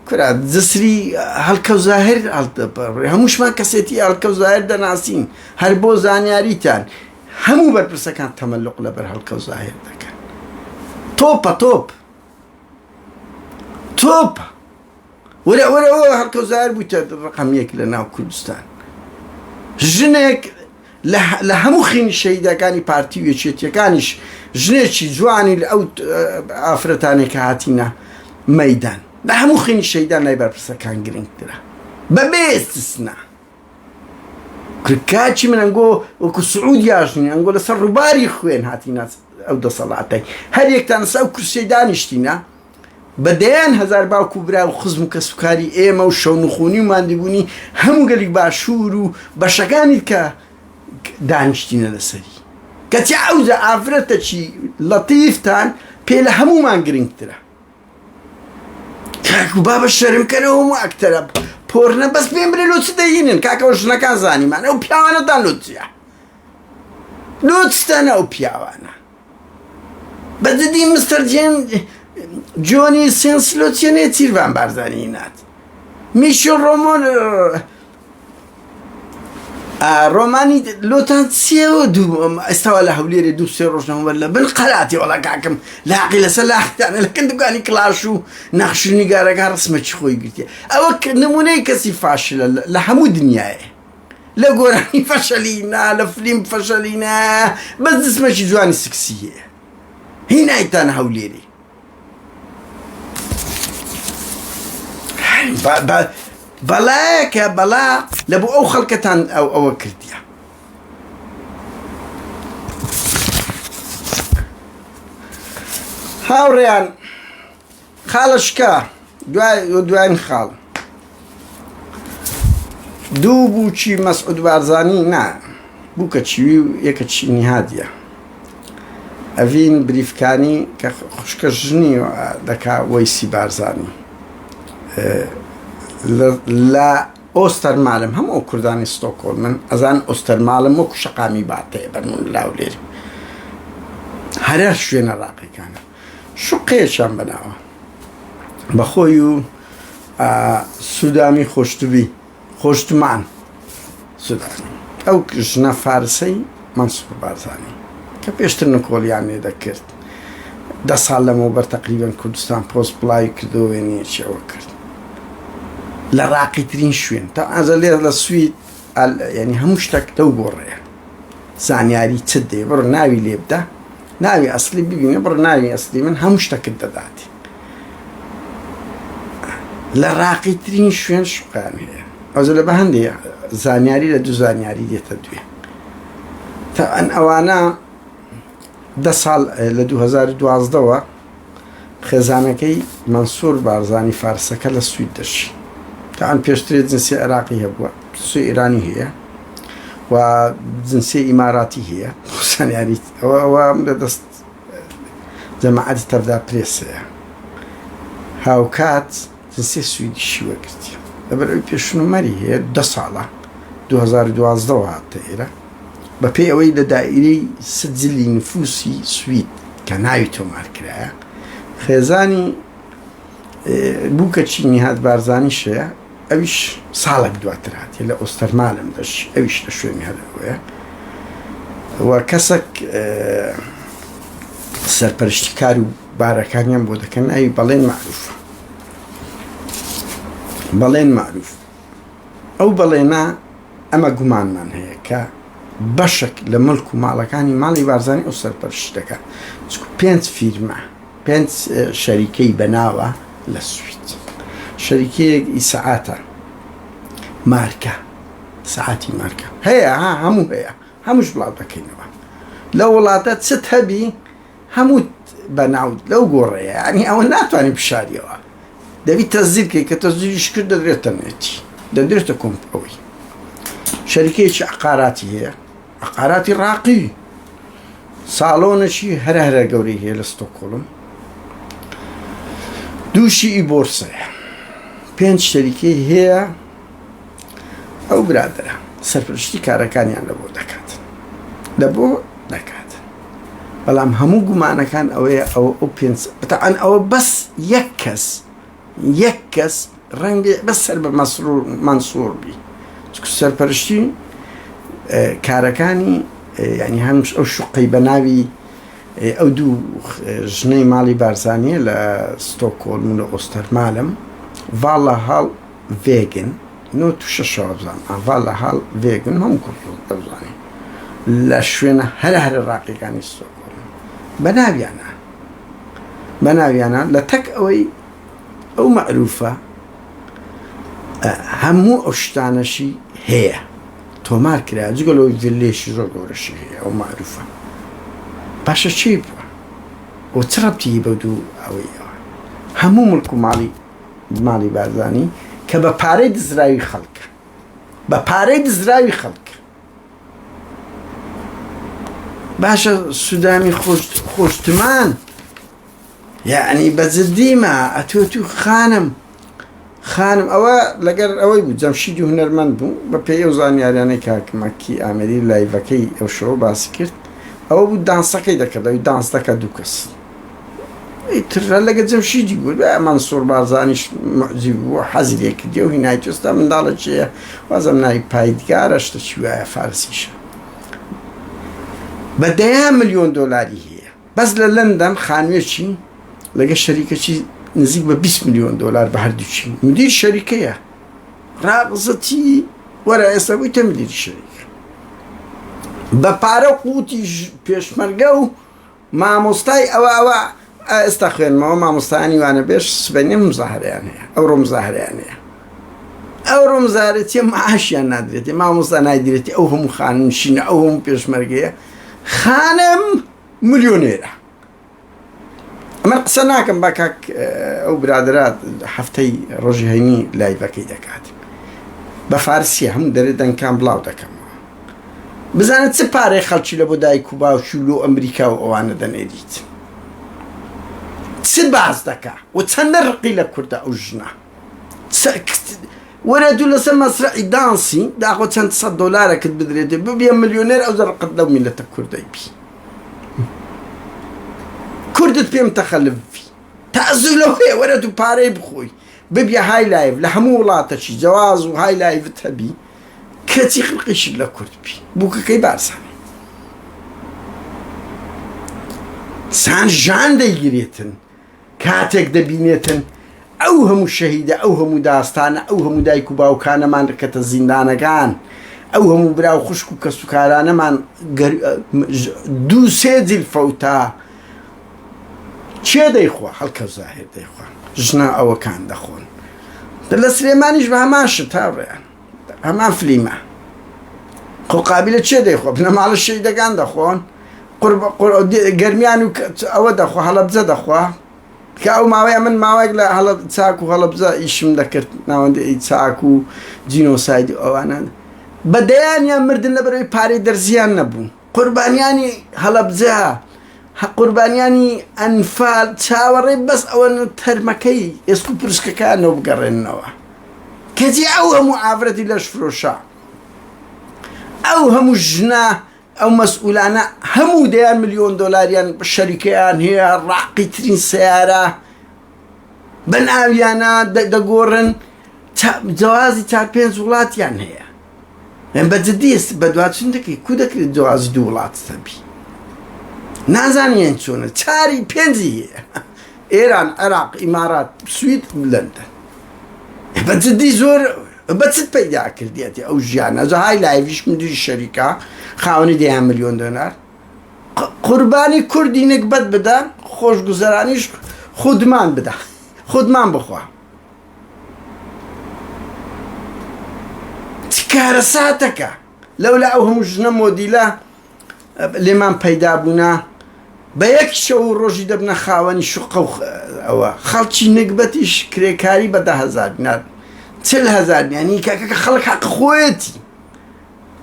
كرا زسري هلكو ظاهر هموش ما كسيتي هلكو ظاهر دا ناسين هربو زانياريتان همو بربسا كان تملق لبر هلكو ظاهر دا كان توبا ورا هلكو ظاهر بوتا رقم يك لنا كردستان جنك لهمو خين الشيء دا كاني بارتي ويشيتي كانش جنيشي جواني او افرتاني كهاتينا ميدان لهمو خين الشيء دا نايبر برسا كان جرينك درا ببي استثناء كركاتشي من انقو وكو سعودي عشني انقو لسر رباري خوين هاتينا او دا صلاتي هل يكتان ساو كرسي دانشتينا بديان هزار باوكو برا وخزمو كسكاري ايما وشونخوني وماندبوني همو قلق باشورو باشاقاني كا دانشتينا لسري كتي عوزة عفرتا چي لطيفتان بيلا همو مانگرينك ترا كاكو بابا الشرم كانوا همو اكترا بورنا بس بيمري لوتس داينين كاكو وشنا كان زاني مانا وبياوانا دان لوتسيا لوتستانا وبياوانا بدي مستر جوني سنسلوتيوني تيرفان بارزانينات ميشو روماني لوتان سيو دو استوى لهوليري دو سيروشنا ولا بالقلاتي ولا كاكم لا عقيلة سلاح تانا لكن دقاني كلاشو نخشوني قارا رسمة شخوي قلتي اوك نموني كسي فاشلة لحمو دنياي لا قراني فشلينا لا فيلم فشلينا بس اسمه شي جواني سكسية هنا يتانا هوليري بلاك يا بلا لبو او خلقتان او كرديا هاوريان خاڵشکە دوایین خاڵ دوو بووکی مەسعود بارزانی نا بووکە چیوی و یەکە چینی هادیە ئەڤین بریفکانی کە خوشکە ژنی دەکا وەیسی بارزانی لە ئۆستەرمالم هەموو کوردانی ستۆکۆڵمن ئەزان ئۆستەرمالم وەکو شەقامی باتەیە بەرمون لاو لێر هەرە شوێنە ڕاقیەکانە شوقەیەکیان بەناوە بەخۆی و سوودامی خۆشتمان سوودانی ئەو ژنە فارسەی مەنسوور بارزانی کە پێشتر نکۆڵیان لێ دەکرد 10 ساڵ لەمەوبەر تەقریبەن کوردستان پۆست بڵاوی کردەوە وێنەیەکیەوە کرد لە ڕاقیترین شوێن تا ئەزە لێ لە سوید ینی هەموو شتێک دەو گۆڕەیە زانیاری چ دێ بڕ ناوی لێ بدە ناوی ئەسلی ببینە بڕ ناوی ئەسلی من هەموو شتەکت دەداتی لە ڕاقیترین شوێن شوقیان هەیە ئەوزە لە بە هەندێک زانیاری لە دوو زانیاری دێتە دوێ تا ئەن ئەوانە 10 ساڵ لە 2012ەوە خێزانەکەی مەنسوور بارزانی فارسەکە لە سوید دەشی تا ئەن پێشترێ جنسی عێراقی هەبووە سوی ئیرانی هەیە و جنسی ئیماراتی هەیە زانیاری ئەوە لە دەست جەماعەتی تەفدا پرێسەیە هاوکات جنسی سویدیشی وەگرتی لەبەر ئەوی پێشنومەری هەیە 10 ساڵە 2012ەوە هاتە ئێرە بە پێی ئەوەی لە دائیرەی سجلی نفوسی سوید کە ناوی تۆمارکرایە خێزانی بووکە چینی هات بارزانیشەیە ئەویش ساڵێک دواتر هاتیە لە ئۆستەرمالم دەشی ئەویش لە شوێنی هەرەوەیە و کەسێک سەرپەرشتیکار و بارەکانیان بۆ دەکەن ناوی بەڵێن معروفە بەڵێن معروف ئەو بەڵێنە ئەمە گومانمان هەیە کە بەشێک لە ملک و ماڵەکانی ماڵی بارزانی ئەو سەرپەرشت دەکات 5 فیرمە 5 شەریکەی بەناوە لە سوید شەریکەیەکی سەعاتە مارکە سەعاتی مارکە هەیە هەموو هەیە هەمووش بڵاو دەکەینەوە لە وڵاتە چت هەبی هەموو بەناوت لەو گۆڕەیە ینی ئەوە ناتوانین بشاریەوە دەبی تەزیرکەی کە تەزیریش کرد دەدرێتە نێتی دەدرێتە کۆمپ ئەوەی شەریکەیەکی عقاراتی هەیە عقاراتی ڕاقی ساڵۆنەشی هەرە گەورەی هەیە لە ستۆکۆڵم دووشی ئیبۆرسەیە 5 شەریکەی هەیە ئەو برادرە سەرپەرشتی کارەکانیان لەبۆ دەکاتن لەبۆ دەکاتن بەڵام هەموو گومانەکان ئەوەیە ئەو 5 بەتەعەن ئەوە بەس یەک کەس ڕەنگە بەس سەر بە مەنسوور بی سەرپەرشتی کارەکانی ینی هەمش ئەو شوقەی بە ناوی ئەو دوو ژنەی ماڵی بارزانیە لە ستۆکۆڵم و لە ئۆستەرمالم ڤاڵە هاڵ ڤێگن نۆ تووشە شەوەبزان ڤاڵە هاڵ ڤێگن هەموو کوڕ دەبزانی لە شوێنە هەرە ڕاقیەکانی ستۆکۆڵم بەناویانە لە تەک ئەوەی ئەو مەعروفە هەموو ئەو شتانەشی هەیە تۆمار کرا جگەلەوەی ڤیلێشی زۆر گەورەشی هەیە ئەو مەعروفە باشە چی بووە ئەو چ ڕەبتی بە دوو ئەوەیەوە هەموو ملک و ماڵی بارزانی کە بە پارەی دزراوی خەڵکە باشە سوودامی خۆشتمان یعنی بەجددیمە ئەتۆ خانم ئەوە لەگەر ئەوەی بوو جەمشید و هونەرمەند بوو بە پێی ئەو زانیاریانەی کاکمەکی ئامەری لایڤەکەی ئەو شەوە باسی کرد ئەوە بوو دانسەکەی دەکردەوەی دانس دەکە دوو کەس ترە لەگە جەمشیدی بوو مەنسوور بارزانیش مەعجی بوو حەزی لێ کردی و هینای توێستا منداڵە چیە وازم ناوی پایدگارە شتە چی وایە فارسیشە بە 10 ملیۆن دۆلاری هەیە بەس لە لەندەن خانوێکی لەگە شەریکەکی نزیک بە 20 ملیۆن دۆلار بە هەردووچی مدیر شەریکەیە ڕاقزەتی وەرە ئێستا بوویتە مدیری شەریکە بە پارە قوتی پێشمەرگە و مامۆستای ئەوە ئێستا خوێنمەوە مامۆستانی وانە بێش سبەینێ مزاهرەیان هەیە ئەوڕۆ مزاهرەتیە معاشیان نادرێتی مامۆستا نایدرێتی ئەو هەموو خانشینە ئەو هەموو پێشمەرگەیە خانم ملیۆنێرە من قسە ناکەم بە کاک ئەو برادرات هەفتەی ڕۆژی هەینی لایڤەکەی دەکات بە فارسیە هەموو دەرێدەنکان بڵاو دەکەمەوە بزانێت چ پارەی خەڵکی لە بۆ دایک و باوکی و لۆ ئەمریکا و ئەوانە دەنێریت چ باز دەکا و چەندە ڕقی لە کووردە ئەو ژنە وەرە دوو لەسەر مەسرعی دانسی داخۆ چەند $100 بدرێت ببێ ملیۆنێر ئەو زەرقت لەو میلەتە کووردەی بی کوردت پێم تەخەلفی تازوو لەوەیە وەرە دوو پارەی بخۆی ببیە های لایڤ لە هەموو وڵاتەکی جەواز و های لایڤت هەبی کەچی خلقیشت لە کورد بی بووکەکەی بارزانێ سان ژان دەیگرێتن کاتێک دەبینێتن ئەو هەموو شەهیدە ئەو هەموو داستانە ئەو هەموو دایک و باوکانەمان دەکەتە زیندانەکان ئەو هەموو براو خوشک و کەسوکارانەمان دوو سێ جیل فەوتا چێ دەیخوا هەڵکە زاهر دەیخوا ژنە ئەوەکان دەخۆن لە سلێمانیش بە هەمان شت هاوڕێیان هەمان فلیمە قابلە چێ دەیخوا بنەماڵە شەیدەکان دەخۆن گەرمیان و ئەوە دەخوا هەڵەبجە دەخوا کە ئەو ماوەیە من ماوەیەک لە چاک و هەڵەبجە ئیشم دەکرد ناوەندی چاک و جینۆساید ئەوانە بەدەیانیان مردن لە بەرەوەی پارەی دەرزیان نەبوو قوربانیانی هەڵەبجە قوربانیانی ئەنفال چاوەڕێ بەس ئەوە تەرمەکەی ئێسک و پرسکەکانەوە بگەڕێنەوە کەجی ئەو هەموو ئافرەتی لەش فرۆشە ئەو هەموو ژنە ئەو مەسئولانە هەموو $1 ملیۆن شەریکەیان هەیە ڕاقی ترین سیارە بە ناویانە دەگۆڕن جوازی 4-5 وڵاتیان هەیە بەجددی بە دواتچون دەکەی کو دەکرێت جوازی 2 وڵات هەبی نازانیان چۆنە 4-5 هەیە ئێران عێراق ئیمارات سوید لەندەن بەجددی زۆر بەچت پەیدا کردێتی ئەو ژیانە های لایڤیش من دوی شەریکە خاوەنی $10 ملیۆن قوربانی کوردی نکبەت بدە خۆشگوزەرانیش خودمان بدە خودمان بخوا کارە ساتەکە لەولا ئەو هەموو ژنە مۆدیلە لێمان پەیدا بوونا بە یەک شەو ڕۆژی دەبنە خاوەنی شوقە و ئەوە خەڵکی نکبەتیش کرێکاری بە 10,000 دینار 40,000 ینی کاکە خەڵک حەق خۆیەتی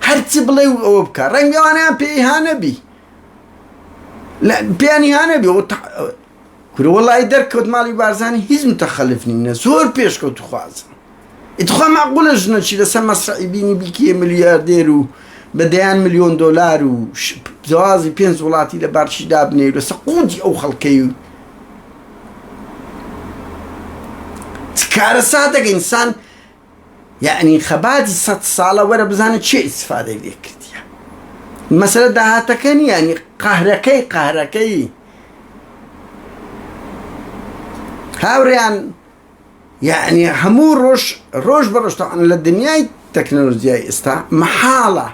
هەرچی بڵێ و ئەوە بکە ڕەنگە ئەوانەیان پێی هانەبی پێیانی هانەبی کورە وەڵی دەرکەوت ماڵی بارزانی هیچ متەخەلف نینە زۆر پێشکەوت خوازن ئیتخوا مەعقولە ژنەکی لەسەر مەسرعی بینی بیکێ ملیاردێر و بە $10 ملیۆن و جوازی 5 وڵاتی لە بارشی دابنێ و لەسەر قوتی ئەو خەڵکەی و کارە سادەکە ئینسان یعنی خەباتی 100 ساڵە وەرە بزانە چێ ئیسفادەی لێ کردیە مەسەلە داهاتەکە نیە ینی قەهرەکەی هاوڕێیان یعنی هەموو ڕۆژ بە ڕۆژ لە دنیای تەکنۆلۆژیای ئێستا مەحاڵە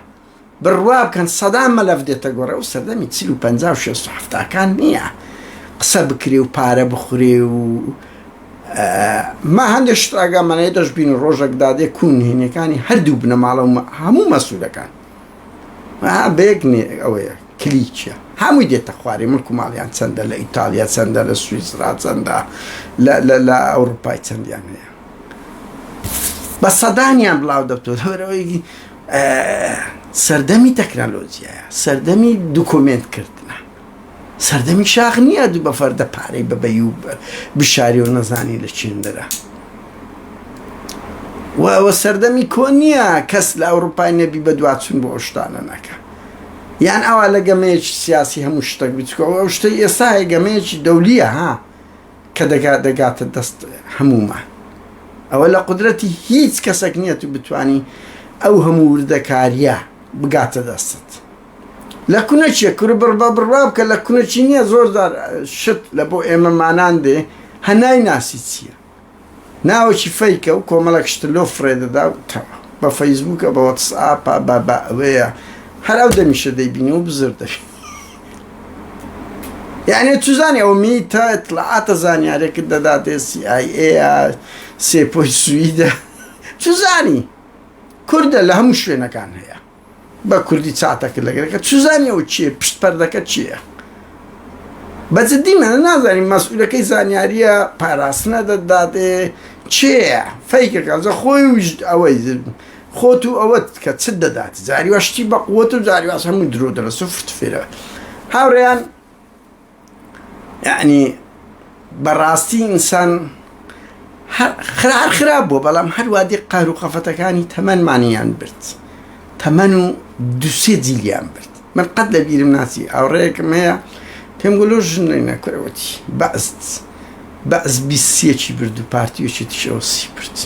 بڕوا بکەن سەدان مەلەف دێتە گۆڕێ و سەردەمی 40 و 50 و 60 نییە قسە بکرێ و پارە بخورێ و ما هەندێک شتاگەمانەیە دەشبین و ڕۆژێک دادێ کوونهێنەکانی هەردوو بنەماڵە و هەموو مەسوولەکان بەیەک ئەوەیە کلیچە هەمووی دێتە خوارێ ملک و ماڵیان چەندە لە ئیتالیا چەندە لە سویسرا چەندە لە ئەوروپای چەندیان هەیە بە سەدانیان بڵاو دەبتۆت هەرەوەی سەردەمی تەکنۆلۆژیایە سەردەمی دوکۆمنتکردنە سەردەمی شاخ نییە دوو بە فەردە پارەی ببەی و بشاری و نەزانی لە چێندەرە و سەردەمی کۆ نییە کەس لە ئەوروپای نەبی بە دواتچون بۆ ئەشتانە نەکە یان ئەوە لە گەمەیەکی سیاسی هەموو شتێک بچکەوە ئەو شتەی ئێستا گەمەیەکی دەولیە ها کە دەگاتە دەست هەمومان ئەوە لە قودرەتی هیچ کەسێک نییە تو بتوانی ئەو هەموو وردەکاریە بگاتە دەستت لە کوونەچیە کوور بڕوا بکە لە کوونەچی نییە زۆردار شت لە بۆ ئێمەمانان دێ هەنای ناسی چییە ناوەکی فەیکە و کۆمەڵک شت لۆ فرێدەدا و بە فەیسبووکە بە وەتسئاپە بە ئەوەیە هەر ئەو دەمیشە دەیبینی و بزر دەبی یعنی تو زانی ئەو میتە ئەتڵعاتە زانیارێکت دەداتێ CIA سێپۆی سویدە تو زانی کوردە لە هەموو شوێنەکان هەیە بە کوردی چاتەکە لەگەرەکە تو زانی ئەو چییە پشت پەردەکە چییە بەجددی منە نازانین مەسئولەکەی زانیاریە پاراستنە دەداتێ چێە فەیکەکە خۆی وژد ئەوەی خۆت و ئەوەت کە چ دەدات زاریوەشتی بە قووەت و زاریواز هەموو درۆ دەرەسە فرتفێرە هاوڕێیان یعنی بەڕاستی ئینسان هەر خراپ بوو بەڵام هەروادی قار و قەفەتەکانی تەمەنمانیان برد تەمەن و دووسێ جیلیان برد من قەت لە بیرم ناچی ئاوڕەیەکم هەیە پێم گوڵۆ ژنەی نەکەوەتی بەعز 23 برد و پارتیۆچێتیش ئەوە 30 برد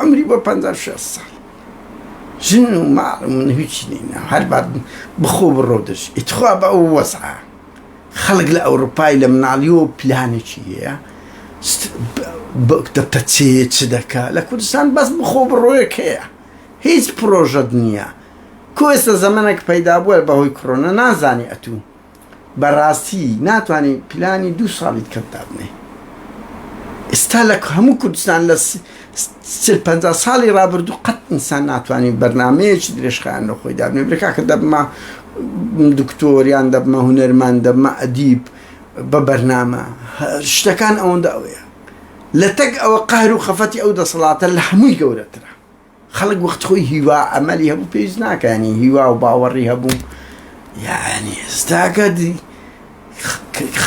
عمری بۆ 56 ساڵ ژن و ماڵ من هیچی نینە هەر بعد بخۆ بڕۆ دەژ ئیتخوا بە ئەو وەسعە خەڵک لە ئەوروپای لە مناڵیەوە پلانێکی هەیە دەبتە چێ چ دەکا لە کوردستان بەس بخۆ بڕۆیەک هەیە هیچ پرۆژەت نییە کۆ ئێستا زەمانێک پەیدا بووە بەهۆی کۆرۆنا نازانی ئەتوو بەڕاستی ناتوانانی پلانی 2 ساڵیت کەمدا بنێ ئێستا لە هەموو کوردستان لە 50 ساڵی ڕابردوو قەت ئینسان ناتوانانی بەرنامەیەکی درێژخایان لە خۆی دابنێ برێکا کە دەبمە دکتۆریان دەبمە هونەرمان دەبمە ئەدیب بە بەرنامە شتەکان ئەوەندە ئەوەیە لە تەک ئەوە قەهر و خەفەتی ئەو دەسەڵاتە لە هەمووی گەورەترە خەڵک وەخت خۆی هیوا ئەمەلی هەبوو پێویست ناکانی هیوا و باوەڕی هەبوو یعنی ئێستاکە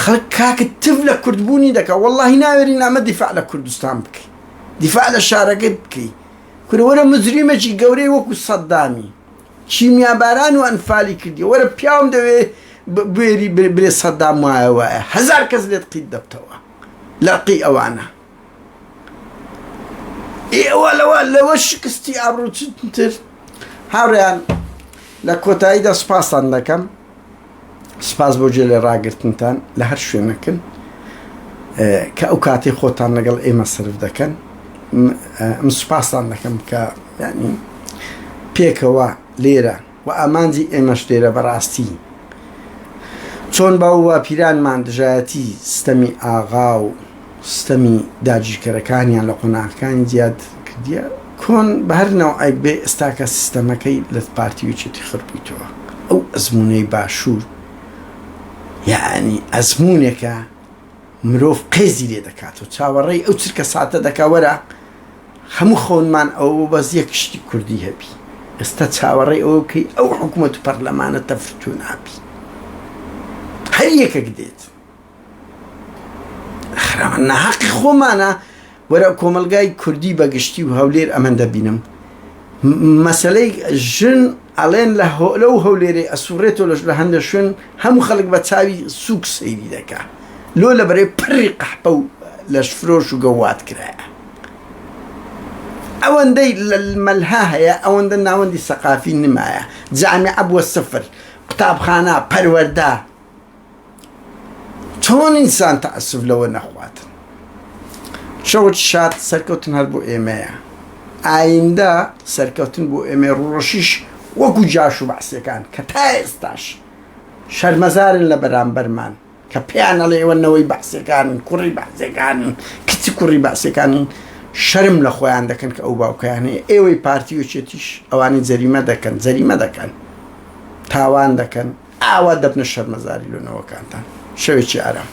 خەڵک کاکە تف لە کوردبوونی دەکە وەڵڵاهی ناوێری نامە دیفاع لە کوردستان بکەی دیفاع لە شارەکەی بکەی کورەوەرە مجریمەکی گەورەی وەکو سەددامی چیمیاباران و ئەنفالی کردی وەرە پیاوم دەوێ بێری برێ سەددام وایە وایە 1000 کەس لێت قیت دەبتەوە لەقی ئەوانە ئێوە لەوە شکستی ئابڕووتر هاوڕێیان لە کۆتاییدا سوپاسان دەکەم سپاس بۆ جێ لە ڕاگرتنتان لە هەر شوێنەکەن کە ئەو کاتی خۆتان لەگەڵ ئێمە سرف دەکەن من سوپاسان دەکەم کە ینی پێکەوە لێرە و ئامانجی ئێمەش لێرە بەڕاستی چۆن باوە پیرانمان دژایەتی ستەمی ئاغا و ستەمی داگیرکەرەکانیان لە قۆناغەکانی زیاد کردیە کۆن بە هەر نەوعێک بێ ئێستاکە سیستەمەکەی لە پارتیویەتی خڕبوویتەوە ئەو ئەزمونەی باشوور یعنی ئەزمونێکە مرۆڤ قێزی لێ دەکات و چاوەڕێی ئەو چرکە ساتە دەکا وەرە هەموو خۆنمان ئەوە بەس یەک شتی کوردی هەبی ئێستا چاوەڕێی ئەوە بکەی ئەو حکوومەت و پەرلەمانە تەفرتو نابی هەر یەکێک دێت خراوە ناحەقی خۆمانە وەرە کۆمەلگای کوردی بەگشتی و هەولێر ئەمەن دەبینم مەسەلەی ژن ئەڵێن لەو هەولێرەی ئەسوڕێتەوە لە هەندە شوێن هەموو خەڵک بە چاوی سووک سەیری دەکا لۆ لە بەرەی پڕی قەحپە و لەش فرۆش و گەوات کرایە ئەوەندەی مەلها هەیە ئەوەندە ناوەندی سەقافی نمایە جامیعە بووە سفر قوتابخانە پەروەردە چۆن ئینسان تەعەسف لەوە نەخواتن شەوت شاد سەرکەوتن هەر بۆ ئێمەیە ئایندە سەرکەوتن بۆ ئێمە ڕۆژیش وەکو جاش و بەعسیەکان کە تا ئێستاش شەرمەزارن لە بەرامبەرمان کە پێیان ئەڵێ ئێوەنەوەی بەعسیەکانن کوڕی بەعسیەکانن کچی کوڕی بەعسیەکانن شەرم لە خۆیان دەکەن کە ئەو باوکەیانەیە ئێوەی پارتیۆچێتیش ئەوانی جەریمە دەکەن تاوان دەکەن ئاوا دەبنە شەرمەزاری لۆنەوەکانتان شەوێکی ئارام